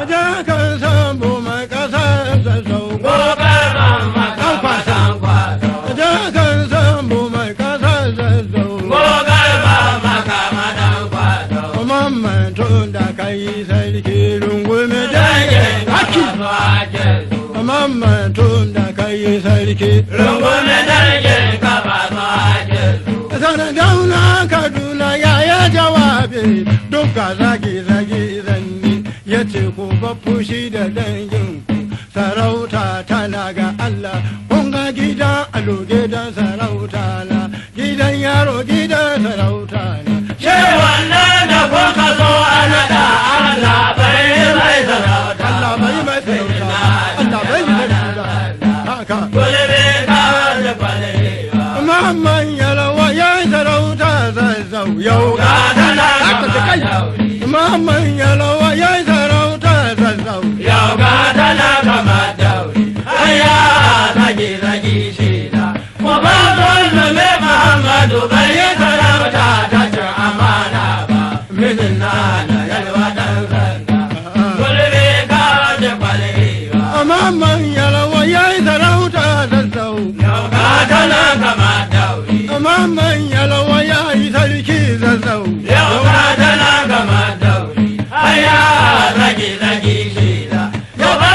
Aja kan sambo mai kasa zazzau. Gobe mamma ka matan kwato. Aja kan sambo mai kasa zazzau. Gobe mamma ka matan kwato. Mamman tun da kai sarki rungume dangin haki. Mamman tun da kai sarki rungume dangin ka ba su ake su. Sanar dauna Kaduna ya jawabi duka zagi zanni ya ce ku ba fushi da dangin ku sarauta tana ga Allah kun ga gidan alo gidan sarauta na gidan yaro gidan sarauta na She wannan da kuka zo a naɗa Allah bai mai sarauta. Allah bai mai sarauta Allah bai mai sarauta haka Gulbe ka da kwalewa. Mamman yalawa ya sarauta zazzau yau Ga tana haka ta kai dauri. Mamman yalawa ya sarauta zazzau Yau ga tana kama dauri. Aya zagi shida. Mu ba zulme Muhammadu bai yi sarauta ta cin amana ba. Mijin na yalwa ɗan sanda. Gulbe ka da kwalewa. Mamman yalawa ya sarauta zazzau Yau ga tana kama dauri. Mamman yalawa ya yi sarki zazzau Yau ga tana kama dauri. Aya zagi shida. Yau ba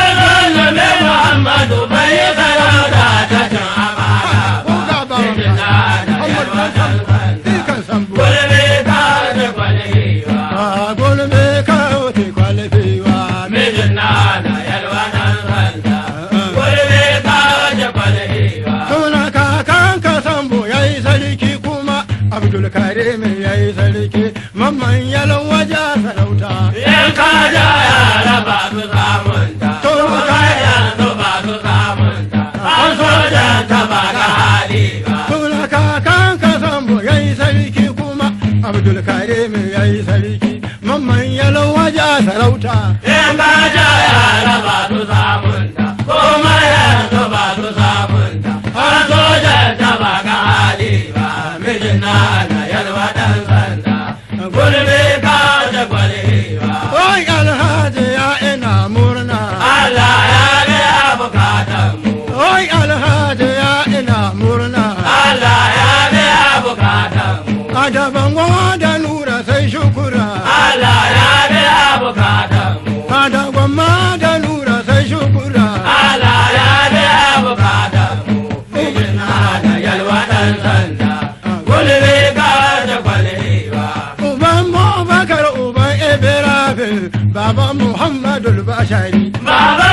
zulme Muhammadu bai yi sarauta ta cin amana ba. Kuka ba Mijin na yalwa ɗan sanda. kan sambo Gulbe ka da kwalewa. gulme ka ote kwalefewa Mijin na yalwa ɗan sanda. Gulbe ka da kwalewa. Tuna kakan ka sambo ya yi sarki kuma Abdul Karim ya yi sarki Mamman yalawa ja sarauta Yan kaja yara ba su samunta. Kuma yanzu ba su samunta. An sojan ta ba ga hali ba. Tuna kakan ka sambo ya yi sarki kuma Abdul Karim ya yi sarki Mamman yalawa ja sarauta Yan kaja yara ba su samunta. Kuma yanzu ba su samunta. An sojan ta ba ga hali ba. Mijin na yalwa ɗan sanda. Gulbe ka da kwalewa. Oi alhaji ya ina murna Allah ya biya bukatanmu. Oi alhaji ya ina murna Allah ya biya bukatanmu. A daban da nura sai shukura Allah ya biya bukatanmu. A daban da nura sai shukura Allah ya biya bukatanmu. Mijin na yalwa ɗan sanda. Gulbe ka da kwalewa. Uban Abubakar uban Ibrahim Baba Muhammadu Bashari Baba